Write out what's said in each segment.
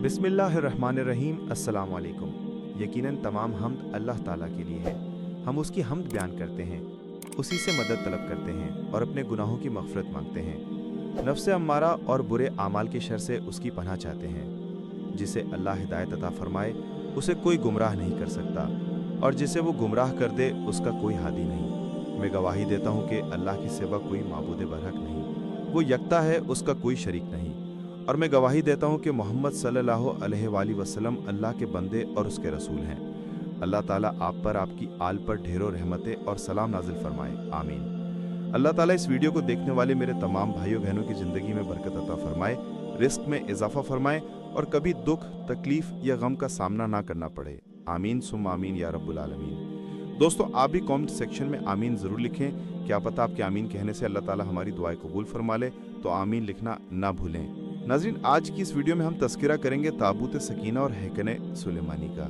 बिस्मिल्लाहिर्रहमानिर्रहीम। अस्सलाम वालेकुम। यकीनन तमाम हम्द अल्लाह ताला के लिए है। हम उसकी हम्द बयान करते हैं, उसी से मदद तलब करते हैं और अपने गुनाहों की मग़फ़िरत मांगते हैं। नफ्स अम्मारा और बुरे आमाल की शर से उसकी पनाह चाहते हैं। जिसे अल्लाह हिदायत अता फरमाए उसे कोई गुमराह नहीं कर सकता, और जिसे वो गुमराह कर दे उसका कोई हादी नहीं। मैं गवाही देता हूँ कि अल्लाह के सिवा कोई माबूद बरहक नहीं, वो यकता है, उसका कोई शरीक नहीं। और मैं गवाही देता हूँ कि मोहम्मद सल्लल्लाहु अलैहि वसल्लम अल्लाह के बंदे और उसके रसूल हैं। अल्लाह ताला आप पर, आपकी आल पर ढेरों रहमतें और सलाम नाजिल फरमाए, आमीन। अल्लाह ताला इस वीडियो को देखने वाले मेरे तमाम भाइयों बहनों की ज़िंदगी में बरकत अता फरमाए, रिस्क में इजाफा फरमाए और कभी दुख, तकलीफ या गम का सामना ना करना पड़े, आमीन सुम्मा आमीन या रब्बुल आलमीन। दोस्तों, आप भी कमेंट सेक्शन में आमीन ज़रूर लिखें। क्या पता आपके आमीन कहने से अल्लाह ताला हमारी दुआएं कबूल फरमा ले, तो आमीन लिखना ना भूलें। नाज़रीन, आज की इस वीडियो में हम तज़किरा करेंगे ताबूत सकीना और हैकन सुलेमानी का।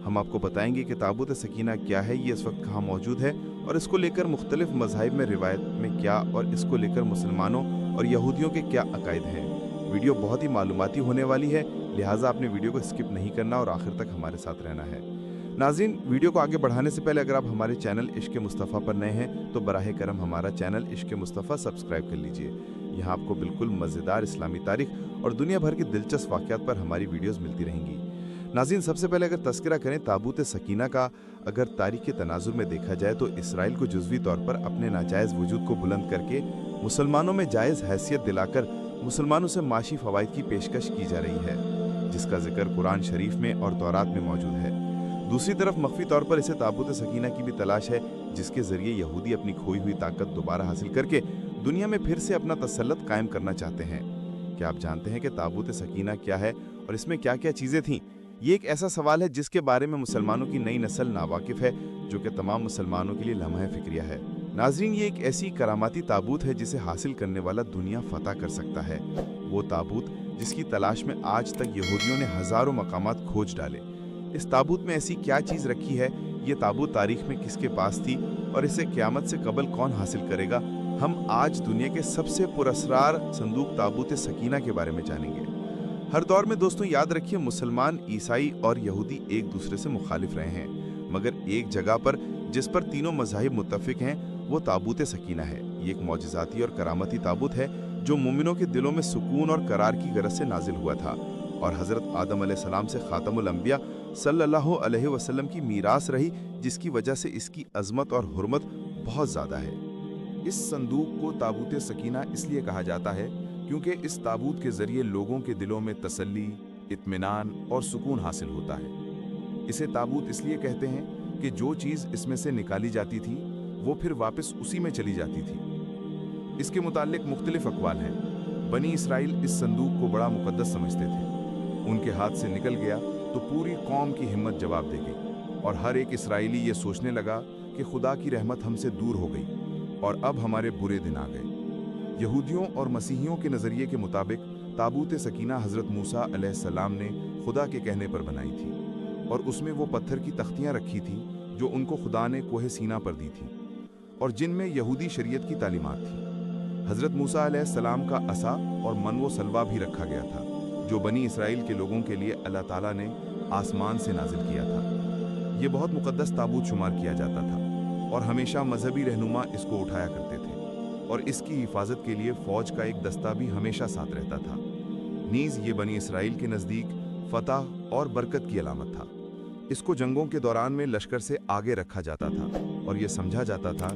हम आपको बताएंगे कि ताबूत सकीना क्या है, ये इस वक्त कहाँ मौजूद है और इसको लेकर मुख्तलिफ मज़ाहिब में रिवायत में क्या, और इसको लेकर मुसलमानों और यहूदियों के क्या अकायद हैं। वीडियो बहुत ही मालूमाती होने वाली है, लिहाजा आपने वीडियो को स्किप नहीं करना और आखिर तक हमारे साथ रहना है। नाज़रीन, वीडियो को आगे बढ़ाने से पहले अगर आप हमारे चैनल इश्क मुस्तफ़ा पर नए हैं तो बराह करम हमारा चैनल इश्क मुस्तफ़ा सब्सक्राइब कर लीजिए। यहाँ आपको बिल्कुल मज़ेदार इस्लामी तारीख और दुनिया भर की दिलचस्प वाक़यात पर हमारी वीडियोस मिलती रहेंगी। नाज़रीन, सबसे पहले अगर तज़किरा करें ताबूत सकीना का, अगर तारीख़ के तनाजुर में देखा जाए तो इसराइल को जुज़वी तौर पर अपने नाजायज़ वजूद को बुलंद करके मुसलमानों में जायज़ हैसियत दिलाकर मुसलमानों से माशी फ़वाइद की पेशकश की जा रही है, जिसका जिक्र कुरान शरीफ में और तौरात में मौजूद है। दूसरी तरफ मख्फी तौर पर इसे ताबूत सकीना की भी तलाश है, जिसके ज़रिए यहूदी अपनी खोई हुई ताकत दोबारा हासिल करके दुनिया में फिर से अपना तसल्लुत कायम करना चाहते हैं। क्या आप जानते हैं कि ताबूत सकीना क्या है और इसमें क्या क्या चीज़ें थीं? ये एक ऐसा सवाल है जिसके बारे में मुसलमानों की नई नस्ल नावाकिफ़ है, जो कि तमाम मुसलमानों के लिए लम्हा फ़िक्रिया है। नाज़रीन, ये एक ऐसी करामाती ताबूत है जिसे हासिल करने वाला दुनिया फतह कर सकता है। वो ताबूत जिसकी तलाश में आज तक यहूदियों ने हज़ारों मकामात खोज डाले। इस ताबूत में ऐसी क्या चीज़ रखी है, ये ताबूत तारीख में किसके पास थी और इसे क़यामत से कबल कौन हासिल करेगा, हम आज दुनिया के सबसे पुरअसरार संदूक ताबूत सकीना के बारे में जानेंगे। हर दौर में दोस्तों याद रखिए, मुसलमान, ईसाई और यहूदी एक दूसरे से मुखालिफ रहे हैं, मगर एक जगह पर जिस पर तीनों मज़ाहिब मुत्तफ़िक हैं वो ताबूत सकीना है। ये एक मौजिज़ाती और करामती ताबूत है जो मोमिनों के दिलों में सुकून और करार की गरज से नाजिल हुआ था और हज़रत आदम अलैहिस्सलाम से ख़ातमुल अंबिया सल्लल्लाहु अलैहि वसल्लम की मीरास रही, जिसकी वजह से इसकी अज़मत और हुर्मत बहुत ज़्यादा है। इस संदूक को ताबूत सकीना इसलिए कहा जाता है क्योंकि इस ताबूत के ज़रिए लोगों के दिलों में तसल्ली, इत्मीनान और सुकून हासिल होता है। इसे ताबूत इसलिए कहते हैं कि जो चीज़ इसमें से निकाली जाती थी वो फिर वापस उसी में चली जाती थी। इसके मुताल्लिक मुख्तलिफ अक़वाल हैं। बनी इसराइल इस संदूक को बड़ा मुक़द्दस समझते थे। उनके हाथ से निकल गया तो पूरी कौम की हिम्मत जवाब देगी और हर एक इसराइली ये सोचने लगा कि खुदा की रहमत हमसे दूर हो गई और अब हमारे बुरे दिन आ गए। यहूदियों और मसीहियों के नज़रिए के मुताबिक ताबूत सकीना हज़रत मूसा अलैहिस्सलाम ने खुदा के कहने पर बनाई थी और उसमें वो पत्थर की तख्तियाँ रखी थी जो उनको खुदा ने कोह सीना पर दी थी और जिनमें यहूदी शरीयत की तालीमात थी। हज़रत मूसा अलैहिस्सलाम का असा और मनवो सलवा भी रखा गया था, जो बनी इसराइल के लोगों के लिए अल्लाह ताला ने आसमान से नाजिल किया था। ये बहुत मुक़द्दस ताबूत शुमार किया जाता था और हमेशा मजहबी रहनुमा इसको उठाया करते थे और इसकी हिफाजत के लिए फ़ौज का एक दस्ता भी हमेशा साथ रहता था। नीज़ ये बनी इसराइल के नज़दीक फ़तह और बरकत की अलामत था। इसको जंगों के दौरान में लश्कर से आगे रखा जाता था और ये समझा जाता था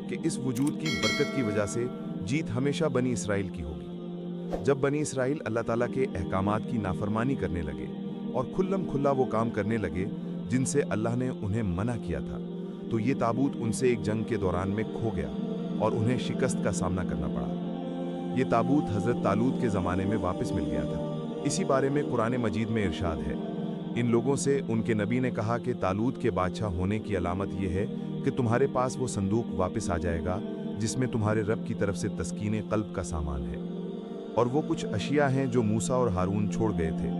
कि इस वजूद की बरकत की वजह से जीत हमेशा बनी इसराइल की होगी। जब बनी इसराइल अल्लाह ताला के अहकामात की नाफरमानी करने लगे और खुल्लम खुल्ला वो काम करने लगे जिनसे अल्लाह ने उन्हें मना किया था, तो ये ताबूत उनसे एक जंग के दौरान में खो गया और उन्हें शिकस्त का सामना करना पड़ा। ये ताबूत हज़रत तालूत के ज़माने में वापस मिल गया था। इसी बारे में कुरान मजीद में इरशाद है, इन लोगों से उनके नबी ने कहा कि तालूत के बादशाह होने की अलामत यह है कि तुम्हारे पास वो संदूक वापस आ जाएगा जिसमें तुम्हारे रब की तरफ से तस्कीने क़ल्ब का सामान है और वो कुछ अशिया हैं जो मूसा और हारून छोड़ गए थे,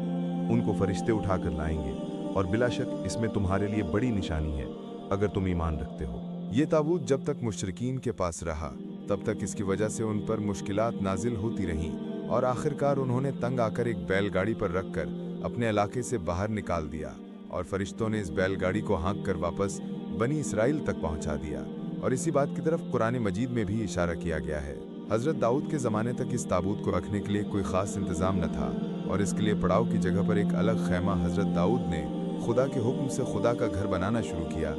उनको फरिश्ते उठा कर लाएंगे और बिलाशक इसमें तुम्हारे लिए बड़ी निशानी है अगर तुम ईमान रखते हो। ये ताबूत जब तक मुशरिकीन के पास रहा तब तक इसकी वजह से उन पर मुश्किलात नाजिल होती रहीं और आखिरकार उन्होंने तंग आकर एक बैलगाड़ी पर रखकर अपने इलाके से बाहर निकाल दिया और फरिश्तों ने इस बैलगाड़ी को हाँक कर वापस बनी इसराइल तक पहुंचा दिया। और इसी बात की तरफ कुरान मजीद में भी इशारा किया गया है। हजरत दाऊद के ज़माने तक इस ताबूत को रखने के लिए कोई ख़ास इंतज़ाम न था और इसके लिए पड़ाव की जगह पर एक अलग खैमा हजरत दाऊद ने खुदा के हुक्म से खुदा का घर बनाना शुरू किया,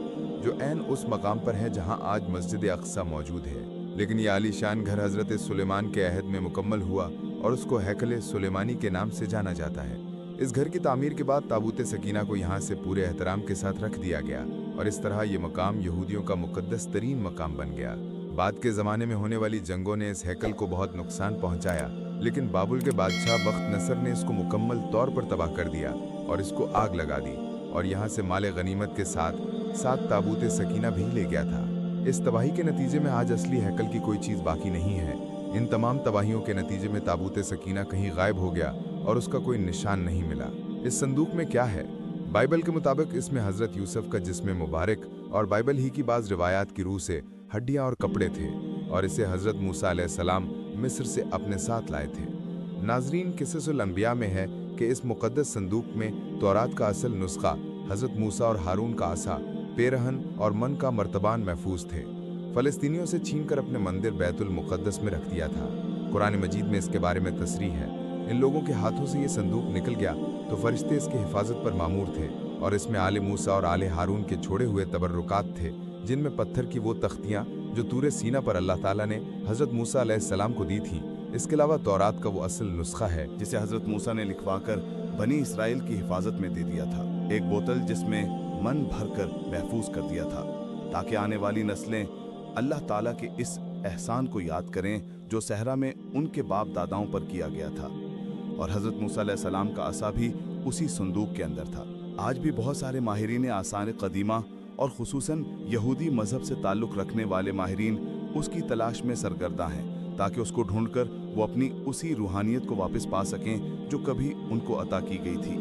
जो ऐन उस मकाम पर है जहां आज मस्जिद अक्सा मौजूद है। लेकिन ये आलीशान घर हजरत सुलेमान के अहद में मुकम्मल हुआ और उसको हैकल सुलेमानी के नाम से जाना जाता है। इस घर की तामीर के बाद ताबूत सकीना को यहाँ से पूरे एहतराम के साथ रख दिया गया और इस तरह ये मकाम यहूदियों का मुकद्दस तरीन मकाम बन गया। बाद के ज़माने में होने वाली जंगों ने इस हैकल को बहुत नुकसान पहुँचाया, लेकिन बाबुल के बादशाह बख्त नसर ने इसको मुकम्मल तौर पर तबाह कर दिया और इसको आग लगा दी और यहाँ से माले गनीमत के साथ ताबूत सकीना भी ले गया था। इस तबाही के नतीजे में आज असली हैकल की कोई चीज़ बाकी नहीं है। इन तमाम तबाहियों के नतीजे में ताबूत सकीना कहीं गायब हो गया और उसका कोई निशान नहीं मिला। इस संदूक में क्या है? बाइबल के मुताबिक इसमें हज़रत यूसुफ का जिस्म मुबारक और बाइबल ही की बाज़ रिवायात की रूह से हड्डियाँ और कपड़े थे और इसे हज़रत मूसा अलैहिस्सलाम मिस्र से अपने साथ लाए थे। नाज़रीन, क़िससुल अंबिया में है कि इस मुक़द्दस संदूक में तौरात का असल नुस्खा हज़रत मूसा और हारून का आसा, पेरहन और मन का मर्तबान महफूज थे। फ़लस्तीनियों से छीनकर अपने मंदिर बैतुल मुक़द्दस में रख दिया था। कुरान मजीद में इसके बारे में तसरीह है। इन लोगों के हाथों से ये संदूक निकल गया तो फरिश्ते इसकी हिफाजत पर मामूर थे और इसमें आले मूसा और आले हारून के छोड़े हुए तबर्रुकात थे, जिनमें पत्थर की वो तख्तियाँ जो तूरे सीना पर अल्लाह ताला ने हज़रत मूसा अलैहिस्सलाम को दी थीं। इसके अलावा तौरात का वो असल नुस्खा है जिसे हजरत मूसा ने लिखवाकर बनी इसराइल की हिफाजत में दे दिया था। एक बोतल जिसमें मन भरकर महफूज कर दिया था ताकि आने वाली नस्लें अल्लाह ताला के इस एहसान को याद करें जो सहरा में उनके बाप दादाओं पर किया गया था। और हजरत मूसा अलैहिस्सलाम का असा भी उसी संदूक के अंदर था। आज भी बहुत सारे माहिरीन आसार कदीमा और खुसूसन यहूदी मजहब से ताल्लुक़ रखने वाले माहिरीन उसकी तलाश में सरगर्दा हैं ताकि उसको ढूंढकर वो अपनी उसी रूहानियत को वापस पा सकें जो कभी उनको अता की गई थी।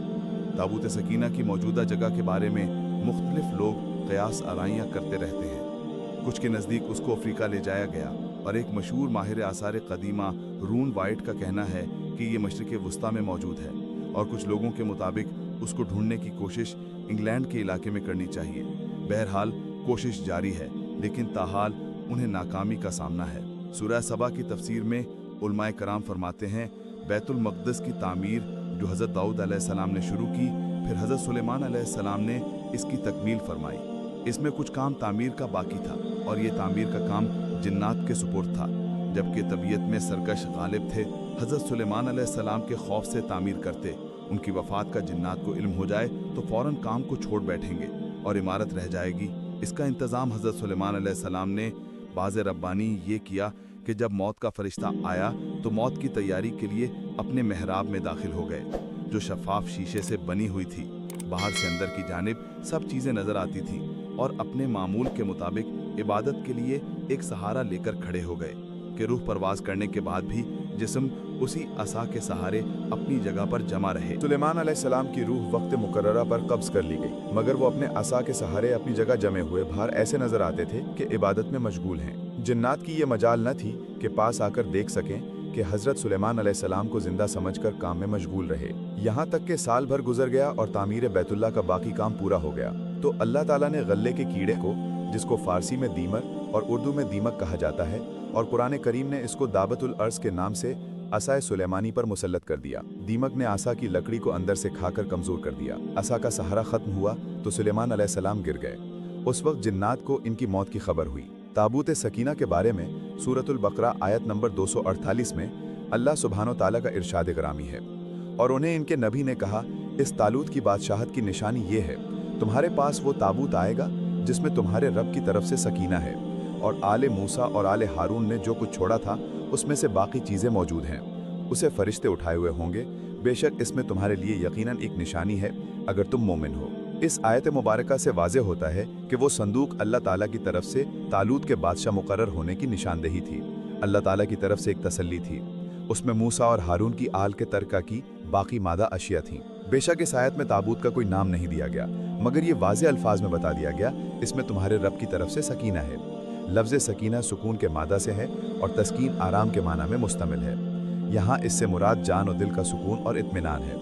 ताबूत सकीना की मौजूदा जगह के बारे में मुख्तलिफ लोग क़यास आराइयाँ करते रहते हैं। कुछ के नज़दीक उसको अफ्रीका ले जाया गया और एक मशहूर माहिर आसार कदीमा रून वाइट का कहना है कि ये मशरिक़ वस्ता में मौजूद है और कुछ लोगों के मुताबिक उसको ढूंढने की कोशिश इंग्लैंड के इलाके में करनी चाहिए। बहरहाल कोशिश जारी है, लेकिन ताहाल उन्हें नाकामी का सामना है। सूरह सबा की तफसीर में उलमाए कराम फरमाते हैं, बैतुल मक़दस की तामीर जो हज़रत दाऊद अलैहिस्सलाम ने शुरू की, फिर हज़रत सुलेमान अलैहिस्सलाम ने इसकी तकमील फरमाई। इसमें कुछ काम तामीर का बाकी था और ये तामीर का काम जिन्नात के सुपुर्द था, जबकि तबीयत में सरकश गालिब थे। हज़रत सुलेमान अलैहिस्सलाम के खौफ से तामीर करते, उनकी वफ़ात का जिन्नात को इल्म हो जाए तो फ़ौरन काम को छोड़ बैठेंगे और इमारत रह जाएगी। इसका इंतज़ाम हज़रत सुलेमान अलैहिस्सलाम ने बाज़ रब्बानी ये किया कि जब मौत का फरिश्ता आया तो मौत की तैयारी के लिए अपने महराब में दाखिल हो गए, जो शफाफ शीशे से बनी हुई थी। बाहर से अंदर की जानिब सब चीज़ें नज़र आती थीं और अपने मामूल के मुताबिक इबादत के लिए एक सहारा लेकर खड़े हो गए कि रूह परवास करने के बाद भी जिस्म उसी असा के सहारे अपनी जगह पर जमा रहे। सुलेमान अलैहिस्सलाम की रूह वक्त मुकर्ररा पर कब्ज कर ली गई, मगर वो अपने असा के सहारे अपनी जगह जमे हुए बाहर ऐसे नजर आते थे कि इबादत में मशगूल हैं। जिन्नात की ये मजाल न थी कि पास आकर देख सकें कि हजरत सुलेमान अलैहिस्सलाम को जिंदा समझकर काम में मशगूल रहे। यहाँ तक कि साल भर गुजर गया और तामीर बैतुल्लाह का बाकी काम पूरा हो गया तो अल्लाह ताला ने गल्ले के कीड़े को, जिसको फारसी में दीमर और उर्दू में दीमक कहा जाता है और कुरान करीम ने इसको दाबतुल अर्ज के नाम से असाए सुलेमानी पर मुसल्लत कर दिया। दीमक ने आसा की लकड़ी को अंदर से खाकर कमजोर कर दिया। असा का सहारा खत्म हुआ तो सुलेमान अलैहिस्सलाम गिर गए। उस वक्त जिन्नात को इनकी मौत की खबर हुई। ताबूत सकीना के बारे में सूरतुल बकरा आयत नंबर 248 में अल्लाह सुब्हानो ताला का इरशाद ग्रामी है, और उन्हें इनके नबी ने कहा, इस तालूत की बादशाहत की निशानी ये है, तुम्हारे पास वो ताबूत आएगा जिसमें तुम्हारे रब की तरफ से सकीना है, और आले मूसा और आले हारून ने जो कुछ छोड़ा था उसमें से बाकी चीज़ें मौजूद हैं, उसे फरिश्ते उठाए हुए होंगे। बेशक इसमें तुम्हारे लिए यकीनन एक निशानी है अगर तुम मोमिन हो। इस आयत मुबारका से वाज़े होता है कि वो संदूक अल्लाह ताला की तरफ से तालूत के बादशाह मुकर्रर होने की निशानदेही थी। अल्लाह ताला की तरफ से एक तसल्ली थी। उसमें मूसा और हारून की आल के तरका की बाकी मादा अशिया थीं। बेशक इस आयत में ताबूत का कोई नाम नहीं दिया गया, मगर ये वाज़े अल्फाज में बता दिया गया, इसमें तुम्हारे रब की तरफ से सकीना है। लफ्ज़ सकीना सुकून के मादा से है और तस्कीन आराम के माना में मुस्तमिल है। यहाँ इससे मुराद जान और दिल का सुकून और इत्मीनान है।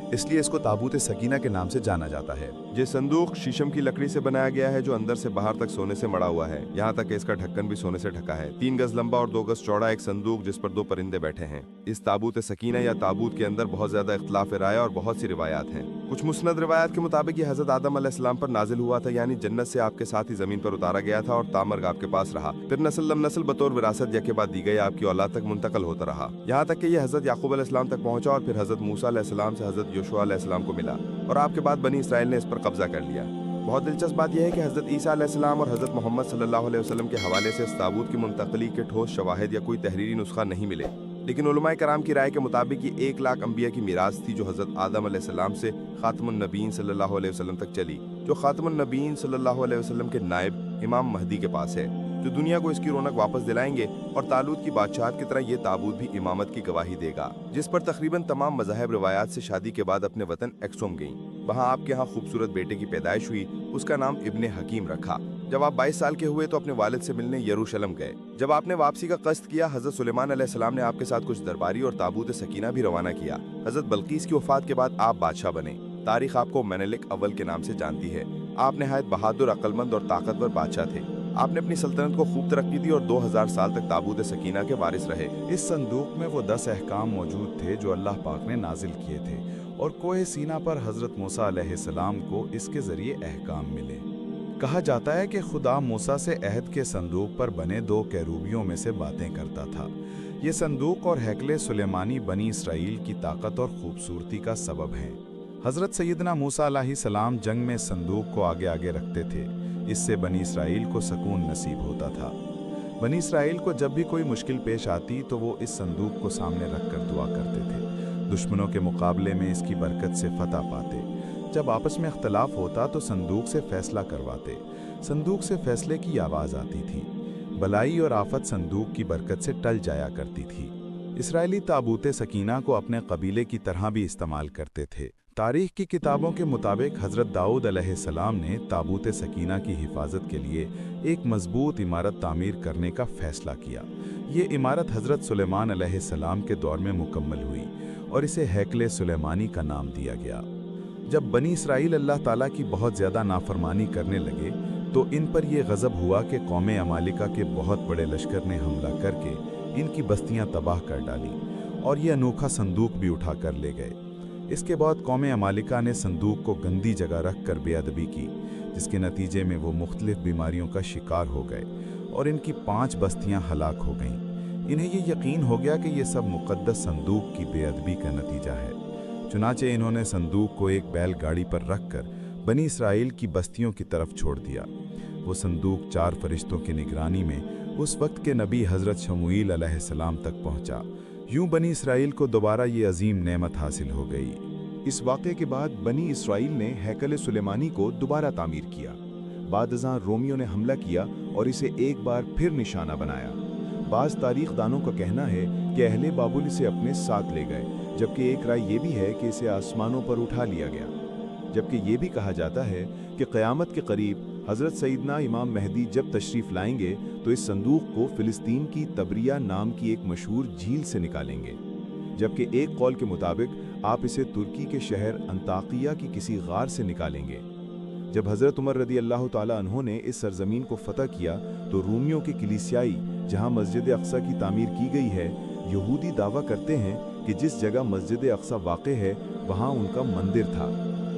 اس لیए इसको ताबूत सकीना के नाम से जाना जाता है। ये संदूक शीशम की लकड़ी से बनाया गया है जो अंदर से बाहर तक सोने से मड़ा हुआ है, यहाँ तक कि इसका ढक्कन भी सोने से ढका है। 3 गज लंबा और 2 गज चौड़ा एक संदूक जिस पर 2 परिंदे बैठे हैं। इस ताबूत सकीना या ताबूत के अंदर बहुत ज्यादा इख्तलाफ राय और बहुत सी रिवायात हैं। कुछ मुस्नद रिवायात के मुताबिक ये हजरत आदम अलैहिस्सलाम पर नाजिल हुआ था, यानी जन्नत से आपके साथ ही जमीन पर उतारा गया था और तामर्ग आपके पास रहा, फिर नस्ल दम नस्ल बतौर विरासत यके बाद दी गई आपकी औलाद तक मुंतकल होता रहा, यहाँ तक कि ये हजरत याकूब अलैहिस्सलाम तक पहुंचा और फिर हजरत मूसा अलैहिस्सलाम से हजरत योशुआ अलैहिस्सलाम को मिला और आपके बाद बनी इसराइल ने इस पर कब्जा कर लिया। बहुत दिलचस्प बात यह है कि हजरत ईसा अलैहिस्सलाम और हजरत मोहम्मद सल्लल्लाहु अलैहि वसल्लम के हवाले से इस ताबूत की मुंतकली के ठोस शवाहिद या कोई तहरीरी नुस्खा नहीं मिले, लेकिन उलमाए कराम की राय के मुताबिक ये 1 लाख अंबिया की मीरास थी जो हजरत आदम अलैहिस्सलाम से खातमुन नबीन सल्लल्लाहु अलैहि वसल्लम तक चली, जो खातमुन नबीन सल्लल्लाहु अलैहि वसल्लम के नायब इमाम महदी के पास है, जो दुनिया को इसकी रौनक वापस दिलाएंगे और तालूत की बादशाहत की तरह ये ताबूत भी इमामत की गवाही देगा, जिस पर तकरीबन तमाम मज़ाहिब रिवायात से शादी के बाद अपने वतन एक्सोम गईं। वहाँ आपके यहाँ खूबसूरत बेटे की पैदाइश हुई, उसका नाम इब्ने हकीम रखा। जब आप 22 साल के हुए तो अपने वालिद से मिलने यरूशलेम गए। जब आपने वापसी का कष्ट किया, हजरत सुलेमान अलैहिस्सलाम ने आपके साथ कुछ दरबारी और ताबूत सकीना भी रवाना किया। हजरत बल्कीस की वफात के बाद आप बादशाह बने। तारीख आपको मेनेलिक अव्वल के नाम से जानती है। आप नहायत बहादुर, अक्लमंद और ताकतवर बादशाह थे। आपने अपनी सल्तनत को खूब तरक्की दी और 2000 साल तक ताबूत सकीना के वारिस रहे। इस संदूक में वो 10 अहकाम मौजूद थे जो अल्लाह पाक ने नाजिल किए थे और कोहे सीना पर हजरत मूसा अलैहिस्सलाम को इसके जरिए अहकाम मिले। कहा जाता है कि खुदा मूसा से अहद के संदूक पर बने 2 कैरूबियों में से बातें करता था। ये संदूक और हैकले सुलेमानी बनी इसराइल की ताकत और खूबसूरती का सबब हैं। हजरत सैयदना मूसा अलैहिस्सलाम जंग में संदूक को आगे आगे रखते थे, इससे बनी इसराइल को सुकून नसीब होता था। बनी इसराइल को जब भी कोई मुश्किल पेश आती तो वो इस संदूक को सामने रखकर दुआ करते थे। दुश्मनों के मुकाबले में इसकी बरकत से फतह पाते। जब आपस में इख्तलाफ होता तो संदूक से फैसला करवाते। संदूक से फैसले की आवाज़ आती थी। बलाई और आफत संदूक की बरकत से टल जाया करती थी। इसराइली ताबूत सकीना को अपने कबीले की तरह भी इस्तेमाल करते थे। तारीख की किताबों के मुताबिक हज़रत दाऊद अलैहिस्सलाम ने ताबूत सकीना की हिफाजत के लिए एक मजबूत इमारत तामीर करने का फ़ैसला किया। ये इमारत हज़रत सुलेमान अलैहिस्सलाम के दौर में मुकम्मल हुई और इसे हैकले सुलेमानी का नाम दिया गया। जब बनी इसराइल अल्लाह ताला की बहुत ज़्यादा नाफरमानी करने लगे तो इन पर यह गज़ब हुआ कि कौम अमालिका के बहुत बड़े लश्कर ने हमला करके इनकी बस्तियां तबाह कर डाली और ये अनोखा संदूक भी उठा कर ले गए। इसके बाद कौम अमालिका ने संदूक को गंदी जगह रख कर बेअदबी की, जिसके नतीजे में वो मुख्तलिफ बीमारियों का शिकार हो गए और इनकी 5 बस्तियां हलाक हो गईं। इन्हें ये यकीन हो गया कि ये सब मुक़द्दस संदूक की बेअदबी का नतीजा है। चुनाचे इन्होंने संदूक को एक बैलगाड़ी पर रखकर बनी इसराइल की बस्तियों की तरफ छोड़ दिया। वो संदूक 4 फरिश्तों की निगरानी में उस वक्त के नबी हज़रत शमूईल अलैहिस्सलाम तक पहुंचा। यूं बनी इसराइल को दोबारा ये अजीम नेमत हासिल हो गई। इस वाक़े के बाद बनी इसराइल ने हैकल सुलेमानी को दोबारा तामीर किया। बाद अज़ां रोमियों ने हमला किया और इसे एक बार फिर निशाना बनाया। बाज़ तारीख दानों का कहना है कि अहले बाबुल इसे अपने साथ ले गए, जबकि एक राय ये भी है कि इसे आसमानों पर उठा लिया गया। जबकि ये भी कहा जाता है कि क़यामत के करीब हज़रत सईदना इमाम महदी जब तशरीफ़ लाएंगे तो इस संदूक को फ़िलिस्तीन की तबरिया नाम की एक मशहूर झील से निकालेंगे। जबकि एक कौल के मुताबिक आप इसे तुर्की के शहर अंताकिया की किसी गार से निकालेंगे। जब हज़रत उमर रदी अल्लाह ताला अन्हो ने इस सरजमीन को फ़तह किया तो रूमियों के कलीसियाई जहाँ मस्जिद अक्सा की तामीर की गई है, यहूदी दावा करते हैं कि जिस जगह मस्जिद अक्सा वाक़ है वहाँ उनका मंदिर था।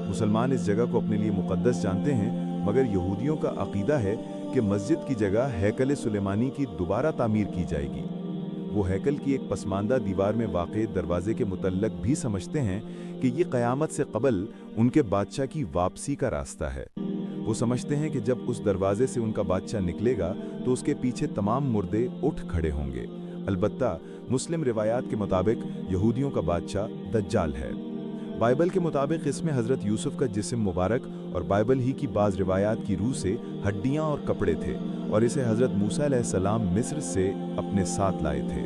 मुसलमान इस जगह को अपने लिए मुक़द्दस जानते हैं, मगर यहूदियों का अक़ीदा है कि मस्जिद की जगह हैकल सुलेमानी की दोबारा तामीर की जाएगी। वो हैकल की एक पसमानदा दीवार में वाक़े दरवाजे के मुतल्लक भी समझते हैं कि ये क़यामत से क़बल उनके बादशाह की वापसी का रास्ता है। वो समझते हैं कि जब उस दरवाजे से उनका बादशाह निकलेगा तो उसके पीछे तमाम मुर्दे उठ खड़े होंगे। अलबत्ता मुस्लिम रिवायात के मुताबिक यहूदियों का बादशाह दज्जाल है। बाइबल के मुताबिक इसमें हज़रत यूसुफ का जिस्म मुबारक और बाइबल ही की बाज़ रिवायात की रूह से हड्डियाँ और कपड़े थे और इसे हज़रत मूसा अलैहिस्सलाम मिस्र से अपने साथ लाए थे।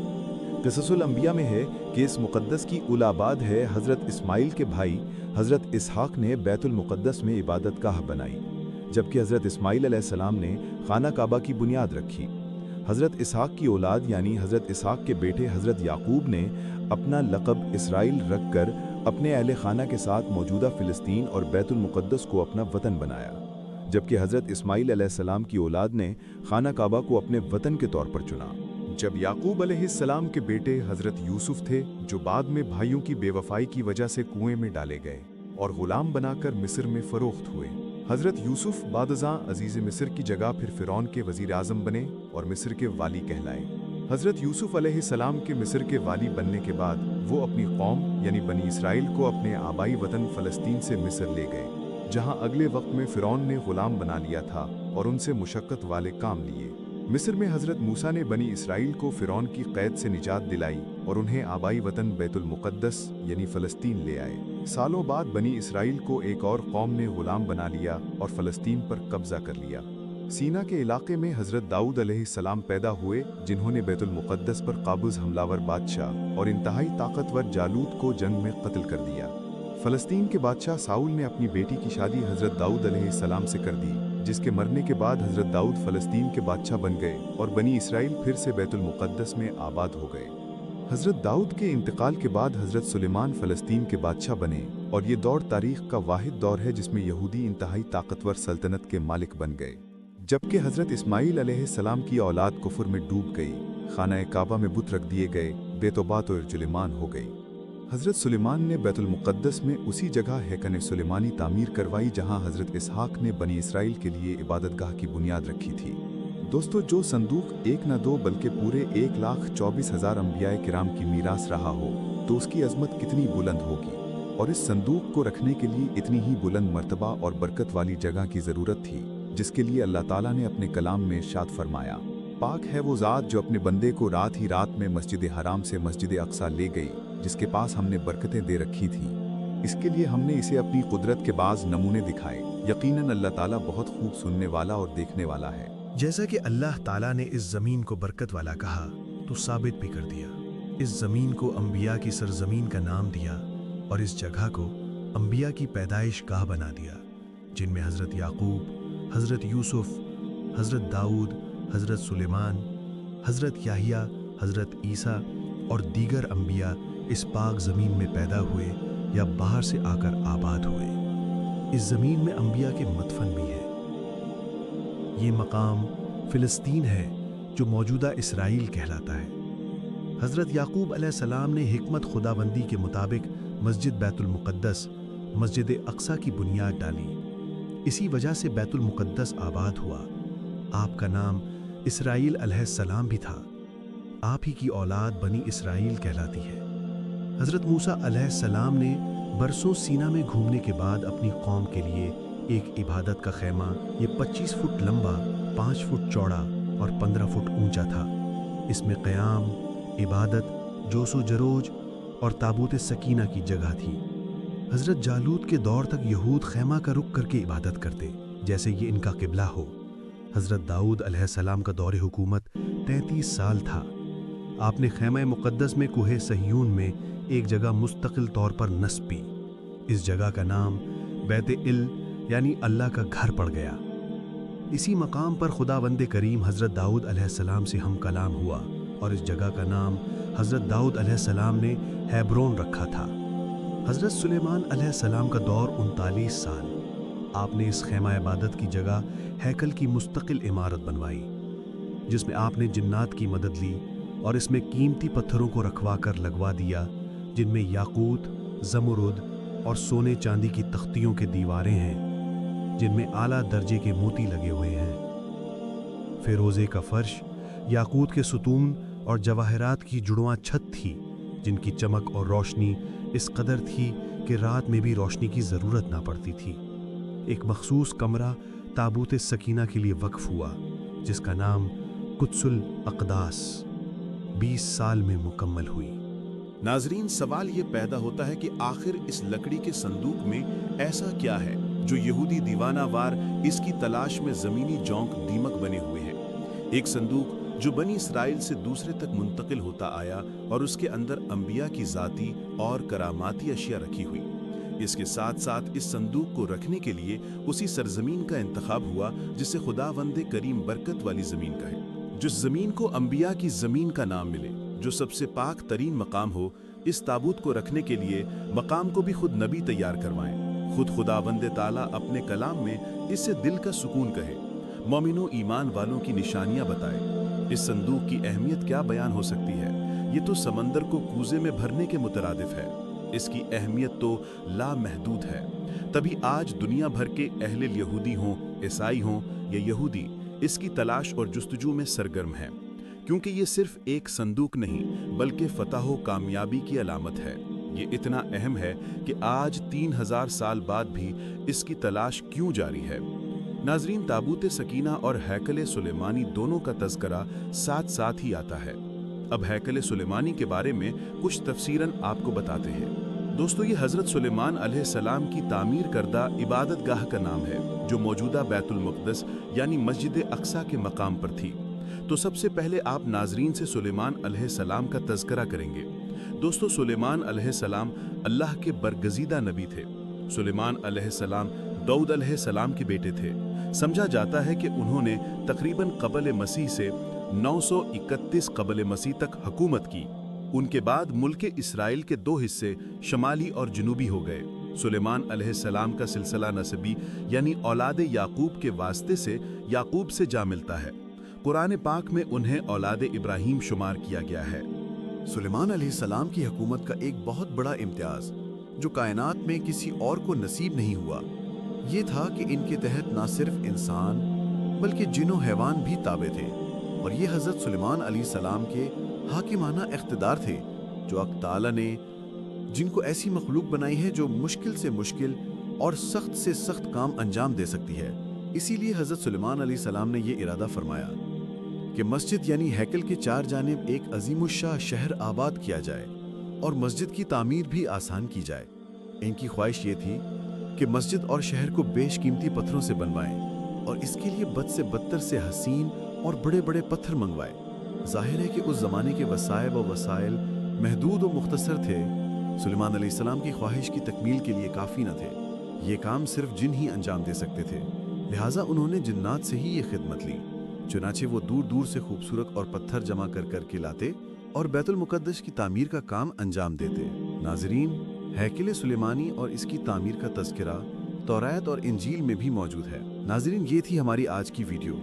क़िससुल अंबिया में है कि इस मुक़द्दस की उलाबाद है हज़रत इस्माइल के भाई हज़रत इसहाक़ ने बैतुल मुक़द्दस में इबादतगाह बनाई, जबकि हज़रत इस्माइल अलैहिस्सलाम ने खाना काबा की बुनियाद रखी। हज़रत इसहाक़ की औलाद यानी हज़रत इसहाक़ के बेटे हज़रत याकूब ने अपना लक़ब इसराइल रखकर اپنے اہل خانہ کے ساتھ موجودہ فلسطین اور بیت المقدس کو اپنا وطن بنایا، جبکہ حضرت اسماعیل علیہ السلام کی اولاد نے خانہ کعبہ کو اپنے وطن کے طور پر چنا۔ جب یعقوب علیہ السلام کے بیٹے حضرت یوسف تھے، جو بعد میں بھائیوں کی بے وفائی کی وجہ سے کنویں میں ڈالے گئے اور غلام بنا کر مصر میں فروخت ہوئے، حضرت یوسف بعد ازاں عزیز مصر کی جگہ پھر فرعون کے وزیر اعظم بنے اور مصر کے والی کہلائے۔ حضرت یوسف علیہ السلام کے مصر کے والی بننے کے بعد وہ اپنی قوم یعنی بنی اسرائیل کو اپنے آبائی وطن فلسطین سے مصر لے گئے، جہاں اگلے وقت میں فرعون نے غلام بنا لیا تھا اور ان سے مشقت والے کام لیے۔ مصر میں حضرت موسیٰ نے بنی اسرائیل کو فرعون کی قید سے نجات دلائی اور انہیں آبائی وطن بیت المقدس یعنی فلسطین لے آئے۔ سالوں بعد بنی اسرائیل کو ایک اور قوم نے غلام بنا لیا اور فلسطین پر قبضہ کر لیا۔ سینا کے علاقے میں حضرت داؤد علیہ السلام پیدا ہوئے، جنہوں نے بیت المقدس پر قابض حملہ ور بادشاہ اور انتہائی طاقتور جالوت کو جنگ میں قتل کر دیا۔ فلسطین کے بادشاہ ساؤل نے اپنی بیٹی کی شادی حضرت داؤد علیہ السلام سے کر دی، جس کے مرنے کے بعد حضرت داؤد فلسطین کے بادشاہ بن گئے اور بنی اسرائیل پھر سے بیت المقدس میں آباد ہو گئے۔ حضرت داؤد کے انتقال کے بعد حضرت سلیمان فلسطین کے بادشاہ بنے اور یہ دور تاریخ کا واحد دور ہے جس میں یہودی انتہائی طاقتور سلطنت کے مالک بن گئے، جبکہ حضرت اسماعیل علیہ السلام کی اولاد کفر میں ڈوب گئی، خانہ کعبہ میں بت رکھ دیے گئے، بے توبات اور ارجلمان ہو گئی۔ حضرت سلیمان نے بیت المقدس میں اسی جگہ ہیکل سلیمانی تعمیر کروائی جہاں حضرت اسحاق نے بنی اسرائیل کے لیے عبادت گاہ کی بنیاد رکھی تھی۔ دوستو، جو صندوق ایک نہ دو بلکہ پورے 1,24,000 انبیاء کرام کی میراث رہا ہو تو اس کی عظمت کتنی بلند ہوگی، اور اس صندوق کو رکھنے کے لیے اتنی ہی بلند مرتبہ اور برکت والی جگہ کی ضرورت تھی، جس کے لیے اللہ تعالیٰ نے اپنے کلام میں ارشاد فرمایا، پاک ہے وہ ذات جو اپنے بندے کو رات ہی رات میں مسجد حرام سے مسجد اقصیٰ لے گئی، جس کے پاس ہم نے برکتیں دے رکھی تھیں۔ اس کے لیے ہم نے اسے اپنی قدرت کے بعض نمونے دکھائے۔ یقیناً اللہ تعالیٰ بہت خوب سننے والا اور دیکھنے والا ہے۔ جیسا کہ اللہ تعالیٰ نے اس زمین کو برکت والا کہا تو ثابت بھی کر دیا۔ اس زمین کو انبیاء کی سرزمین کا نام دیا اور اس جگہ کو انبیاء کی پیدائش گاہ بنا دیا، جن میں حضرت یعقوب، حضرت یوسف، حضرت داؤد، حضرت سلیمان، حضرت یحییٰ، حضرت عیسیٰ اور دیگر انبیاء اس پاک زمین میں پیدا ہوئے یا باہر سے آ کر آباد ہوئے۔ اس زمین میں انبیاء کے مدفن بھی ہے۔ یہ مقام فلسطین ہے جو موجودہ اسرائیل کہلاتا ہے۔ حضرت یعقوب علیہ السلام نے حکمت خداوندی کے مطابق مسجد بیت المقدس، مسجد اقصیٰ کی بنیاد ڈالی۔ اسی وجہ سے بیت المقدس آباد ہوا۔ آپ کا نام اسرائیل علیہ السلام بھی تھا۔ آپ ہی کی اولاد بنی اسرائیل کہلاتی ہے۔ حضرت موسیٰ علیہ السلام نے برسوں سینا میں گھومنے کے بعد اپنی قوم کے لیے ایک عبادت کا خیمہ، یہ 25 فٹ لمبا، 5 فٹ چوڑا اور 15 فٹ اونچا تھا۔ اس میں قیام، عبادت، جوش و جروج اور تابوت سکینہ کی جگہ تھی۔ حضرت جالوت کے دور تک یہود خیمہ کا رخ کر کے عبادت کرتے، جیسے یہ ان کا قبلہ ہو۔ حضرت داؤد علیہ السلام کا دور حکومت 33 سال تھا۔ آپ نے خیمہ مقدس میں کوہ صہیون میں ایک جگہ مستقل طور پر نصب کی۔ اس جگہ کا نام بیت ال یعنی اللہ کا گھر پڑ گیا۔ اسی مقام پر خداوند کریم حضرت داؤد علیہ السلام سے ہم کلام ہوا اور اس جگہ کا نام حضرت داؤد علیہ السلام نے ہیبرون رکھا تھا۔ حضرت سلیمان علیہ السلام کا دور 39 سال۔ آپ نے اس خیمہ عبادت کی جگہ ہیکل کی مستقل عمارت بنوائی، جس میں آپ نے جنات کی مدد لی اور اس میں قیمتی پتھروں کو رکھوا کر لگوا دیا، جن میں یاقوت، زمرد اور سونے چاندی کی تختیوں کے دیواریں ہیں، جن میں اعلیٰ درجے کے موتی لگے ہوئے ہیں۔ فیروزے کا فرش، یاقوت کے ستون اور جواہرات کی جڑواں چھت تھی، جن کی چمک اور روشنی اس قدر تھی کہ رات میں بھی روشنی کی ضرورت نہ پڑتی تھی۔ ایک مخصوص کمرہ تابوت سکینہ کے لیے وقف ہوا، جس کا نام قدس الاقداس 20 سال میں مکمل ہوئی۔ ناظرین، سوال یہ پیدا ہوتا ہے کہ آخر اس لکڑی کے صندوق میں ایسا کیا ہے جو یہودی دیوانہ وار اس کی تلاش میں زمینی جونک دیمک بنے ہوئے ہیں۔ ایک صندوق جو بنی اسرائیل سے دوسرے تک منتقل ہوتا آیا اور اس کے اندر انبیاء کی ذاتی اور کراماتی اشیاء رکھی ہوئی۔ اس کے ساتھ ساتھ اس صندوق کو رکھنے کے لیے اسی سرزمین کا انتخاب ہوا جسے خداوند کریم برکت والی زمین کہے۔ جس زمین کو انبیاء کی زمین کا نام ملے، جو سب سے پاک ترین مقام ہو، इस ताबूत को रखने के लिए मकाम को भी खुद नबी तैयार करवाएं। खुद खुदावंद ताला अपने कलाम में इससे दिल का सुकून कहे, मोमिनों ईमान वालों की निशानियां बताए। इस संदूक की अहमियत क्या बयान हो सकती है? ये तो समंदर को कूजे में भरने के मुतरादिफ है। इसकी अहमियत तो लामहदूद है। तभी आज दुनिया भर के अहले यहूदी हों, ईसाई हों या यहूदी इसकी तलाश और जुस्तजू में सरगर्म हैं, क्योंकि ये सिर्फ एक संदूक नहीं बल्कि फतह व कामयाबी की अलामत है। ये इतना अहम है कि आज 3000 साल बाद भी इसकी तलाश क्यों जारी है। नाजरीन, ताबूत सकीना और हैकल सुलेमानी दोनों का तज़करा साथ साथ ही आता है। अब हैकल सुलेमानी के बारे में कुछ तफसीरन आपको बताते हैं। दोस्तों, ये हज़रत सुलेमान अलैहिस्सलाम की तामीर करदा इबादत गाह का नाम है, जो मौजूदा बैतुल मुक़द्दस यानी मस्जिद अक्सा के मकाम पर थी। तो सबसे पहले आप नाजरीन से सुलेमान अलैहिस्सलाम का तज़करा करेंगे। दोस्तों, सुलेमान अलैहिस्सलाम अल्लाह के बरगज़ीदा नबी थे। सुलेमान अलैहिस्सलाम दाऊद अलैहिस्सलाम के बेटे थे। समझा जाता है कि उन्होंने तकरीबन क़ब्ल मसीह से 931 क़ब्ल मसीह तक हुकूमत की। उनके बाद मुल्क इसराइल के 2 हिस्से शमाली और जनूबी हो गए। सुलेमान अलैहिस्सलाम का सिलसिला नसबी यानी औलाद याकूब के वास्ते से याकूब से जा मिलता है। कुरान पाक में उन्हें औलाद इब्राहीम शुमार किया गया है। सुलेमान अलैहिस्सलाम की हुकूमत का एक बहुत बड़ा इम्तियाज जो कायनात में किसी और को नसीब नहीं हुआ, ये था कि इनके तहत ना सिर्फ इंसान बल्कि जिन्नो हैवान भी ताबे थे। और ये हज़रत सुलेमान अलैहिस्सलाम के हाकिमाना इख्तिदार थे, जो अल्लाह ताला ने जिनको ऐसी मखलूक बनाई है जो मुश्किल से मुश्किल और सख्त से सख्त काम अंजाम दे सकती है। इसीलिए हज़रत सुलेमान अलैहिस्सलाम ने ये इरादा फरमाया कि मस्जिद यानी हैकल के 4 जानिब एक अजीमुश्शाह शहर आबाद किया जाए और मस्जिद की तामीर भी आसान की जाए। इनकी ख्वाहिश ये थी कि मस्जिद और शहर को बेशकीमती पत्थरों से बनवाएं और इसके लिए बद से बदतर से हसीन और बड़े बड़े पत्थर मंगवाए। जाहिर है कि उस ज़माने के वसाइल व वसाइल महदूद व मुख्तसर थे। सुलेमान अलैहिस्सलाम की ख्वाहिश की तकमील के लिए काफ़ी न थे। ये काम सिर्फ जिन ही अंजाम दे सकते थे, लिहाजा उन्होंने जिन्नात से ही ये खिदमत ली। चुनाचे वो दूर दूर से खूबसूरत और पत्थर जमा कर कर के लाते और बैतुल मुक़द्दस की तामीर का काम अंजाम देते। नाजरीन, हैकल सुलेमानी और इसकी तामीर का तज़किरा तौरात और इंजील में भी मौजूद है। नाजरीन, ये थी हमारी आज की वीडियो।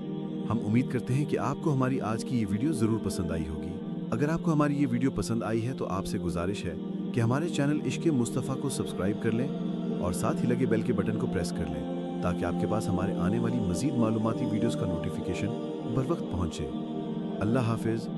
हम उम्मीद करते हैं कि आपको हमारी आज की ये वीडियो ज़रूर पसंद आई होगी। अगर आपको हमारी ये वीडियो पसंद आई है तो आपसे गुजारिश है कि हमारे चैनल इश्क़े मुस्तफ़ा को सब्सक्राइब कर लें और साथ ही लगे बेल के बटन को प्रेस कर लें, ताकि आपके पास हमारे आने वाली मज़ीद मालूमाती वीडियोज़ का नोटिफिकेशन बर वक्त पहुँचे। अल्लाह हाफिज़।